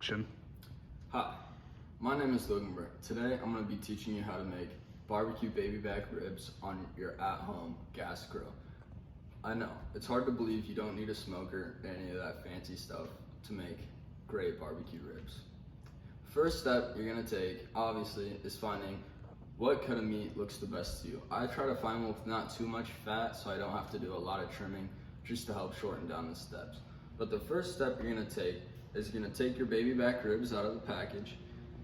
Action. Hi, my name is Logan. Today I'm going to be teaching you how to make barbecue baby back ribs on your at-home gas grill. I know, it's hard to believe you don't need a smoker or any of that fancy stuff to make great barbecue ribs. First step you're going to take, obviously, is finding what cut of meat looks the best to you. I try to find one with not too much fat so I don't have to do a lot of trimming just to help shorten down the steps. But the first step you're going to take is you're going to take your baby back ribs out of the package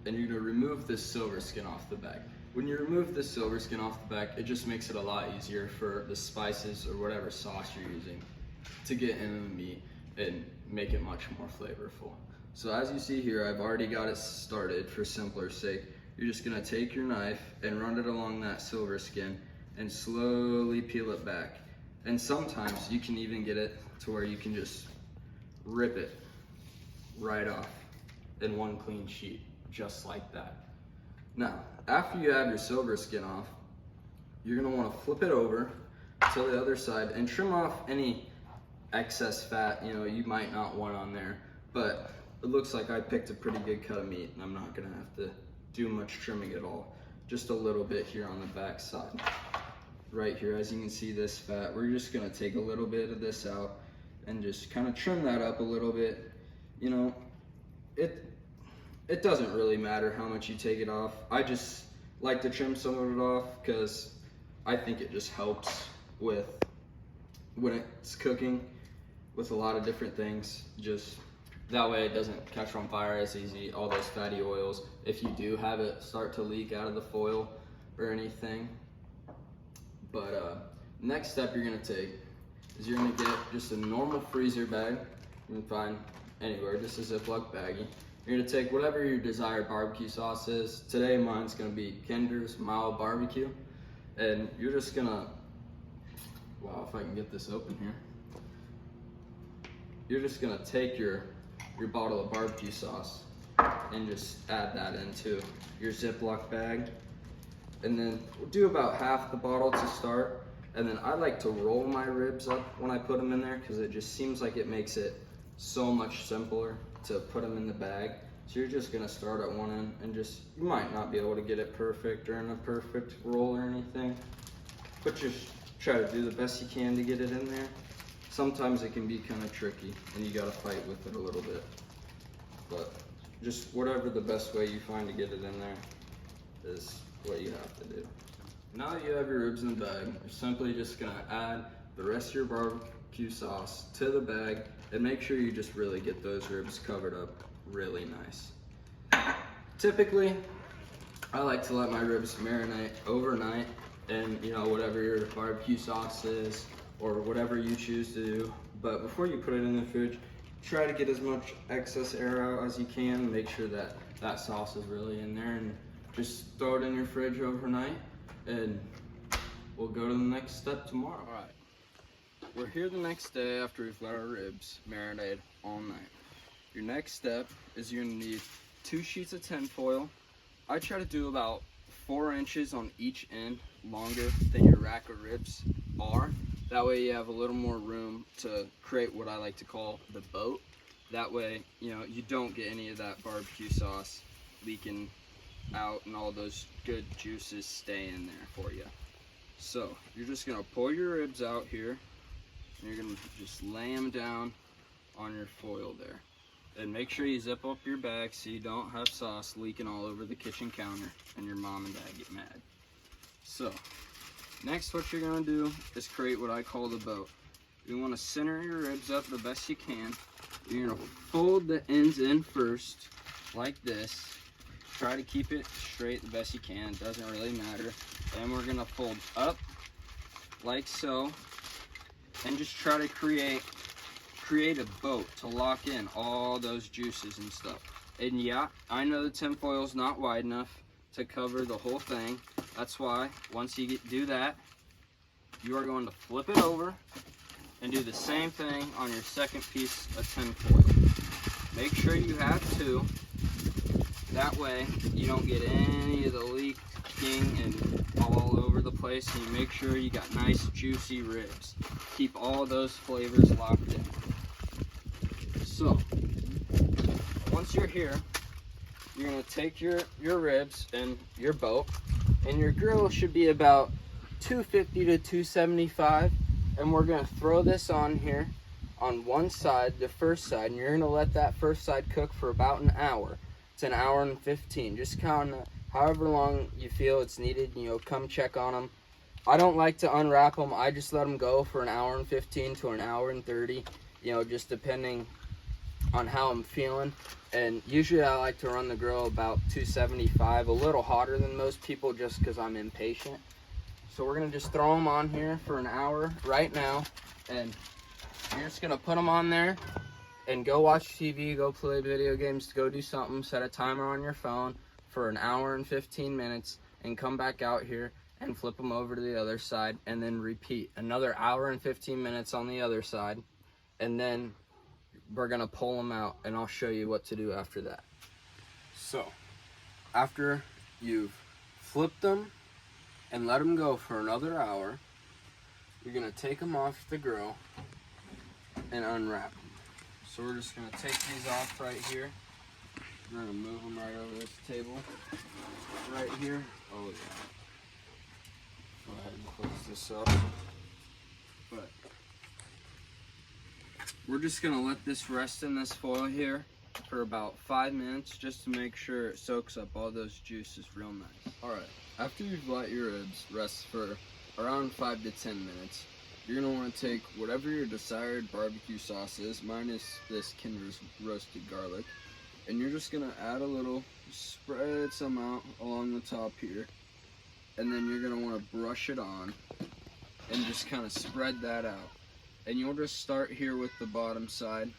and you're going to remove this silver skin off the back. When you remove this silver skin off the back, it just makes it a lot easier for the spices or whatever sauce you're using to get into the meat and make it much more flavorful. So as you see here, I've already got it started for simpler sake. You're just going to take your knife and run it along that silver skin and slowly peel it back. And sometimes you can even get it to where you can just rip it right off in one clean sheet, just like that. Now, after you have your silver skin off, you're gonna wanna flip it over to the other side and trim off any excess fat, you might not want on there, but it looks like I picked a pretty good cut of meat and I'm not gonna have to do much trimming at all. Just a little bit here on the back side. Right here, as you can see this fat, we're just gonna take a little bit of this out and just kind of trim that up a little bit. It doesn't really matter how much you take it off. I just like to trim some of it off because I think it just helps with when it's cooking with a lot of different things. Just that way it doesn't catch on fire as easy, all those fatty oils, if you do have it start to leak out of the foil or anything. But next step you're gonna take is you're gonna get just a normal freezer bag. You can find anywhere, just a Ziploc baggie. You're gonna take whatever your desired barbecue sauce is. Today mine's gonna be Kinder's Mild Barbecue. And you're just gonna, wow, if I can get this open here. You're just gonna take your bottle of barbecue sauce and just add that into your Ziploc bag. And then we'll do about half the bottle to start. And then I like to roll my ribs up when I put them in there because it just seems like it makes it so much simpler to put them in the bag. So you're just gonna start at one end and you might not be able to get it perfect or in a perfect roll or anything, but just try to do the best you can to get it in there. Sometimes it can be kind of tricky and you gotta fight with it a little bit, but just whatever the best way you find to get it in there is what you have to do. Now that you have your ribs in the bag, you're simply just gonna add the rest of your barbecue sauce to the bag and make sure you just really get those ribs covered up really nice. Typically, I like to let my ribs marinate overnight and whatever your barbecue sauce is or whatever you choose to do. But before you put it in the fridge, try to get as much excess air out as you can. Make sure that that sauce is really in there and just throw it in your fridge overnight and we'll go to the next step tomorrow. All right. We're here the next day after we've let our ribs marinate all night. Your next step is you're gonna need 2 sheets of tin foil. I try to do about 4 inches on each end longer than your rack of ribs are. That way you have a little more room to create what I like to call the boat. That way, you don't get any of that barbecue sauce leaking out and all those good juices stay in there for you. So you're just gonna pull your ribs out here. And you're gonna just lay them down on your foil there. And make sure you zip up your bag so you don't have sauce leaking all over the kitchen counter and your mom and dad get mad. So, next what you're gonna do is create what I call the boat. You wanna center your ribs up the best you can. You're gonna fold the ends in first, like this. Try to keep it straight the best you can, it doesn't really matter. Then we're gonna fold up, like so. And just try to create a boat to lock in all those juices and stuff. And yeah, I know the tin foil is not wide enough to cover the whole thing. That's why once you do that, you are going to flip it over and do the same thing on your second piece of tin foil. Make sure you have 2. That way you don't get any of the leaking and all over the place, and you make sure you got nice juicy ribs. Keep all those flavors locked in. So once you're here, you're gonna take your ribs and your boat, and your grill should be about 250 to 275, and we're gonna throw this on here on one side, the first side, and you're gonna let that first side cook for about an hour. It's an hour and 15. Just count however long you feel it's needed. You know, come check on them. I don't like to unwrap them. I just let them go for an hour and 15 to an hour and 30. You know, just depending on how I'm feeling. And usually I like to run the grill about 275, a little hotter than most people, just because I'm impatient. So we're gonna just throw them on here for an hour right now, and you're just gonna put them on there and go watch TV, go play video games, go do something, set a timer on your phone for an hour and 15 minutes, and come back out here and flip them over to the other side, and then repeat another hour and 15 minutes on the other side, and then we're gonna pull them out, and I'll show you what to do after that. So, after you've flipped them and let them go for another hour, you're gonna take them off the grill and unwrap them. So we're just gonna take these off right here. We're gonna move them right over this table right here. Oh yeah. Go ahead and close this up. But we're just gonna let this rest in this foil here for about 5 minutes, just to make sure it soaks up all those juices real nice. All right, after you've let your ribs rest for around 5 to 10 minutes, you're gonna want to take whatever your desired barbecue sauce is. Mine is this Kinder's roasted garlic, and you're just gonna add a little, spread some out along the top here, and then you're gonna want to brush it on and just kind of spread that out. And you'll just start here with the bottom side,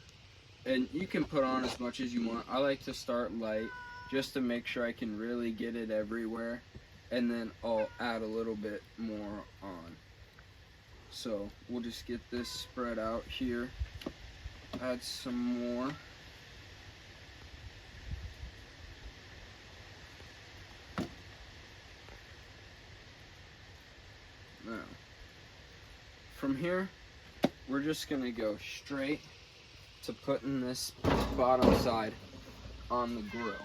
and you can put on as much as you want. I like to start light just to make sure I can really get it everywhere, and then I'll add a little bit more on. So we'll just get this spread out here, add some more. Now, from here, we're just gonna go straight to putting this bottom side on the grill.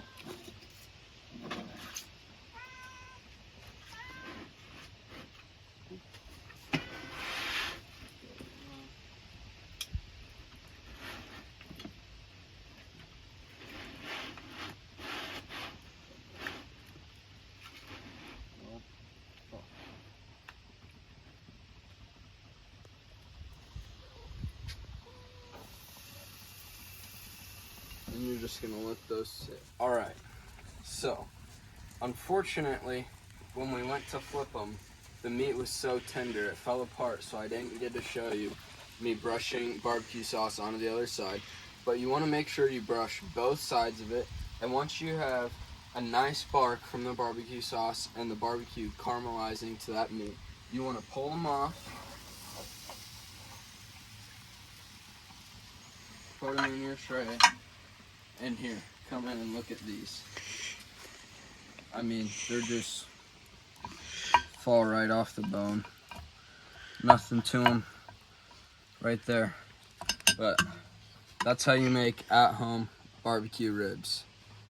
And you're just gonna let those sit. All right, so unfortunately, when we went to flip them, the meat was so tender it fell apart, so I didn't get to show you me brushing barbecue sauce onto the other side. But you want to make sure you brush both sides of it, and once you have a nice bark from the barbecue sauce and the barbecue caramelizing to that meat, you want to pull them off, put them in your tray, and here, come in and look at these. I mean, they're just fall right off the bone. Nothing to them right there. But that's how you make at-home barbecue ribs.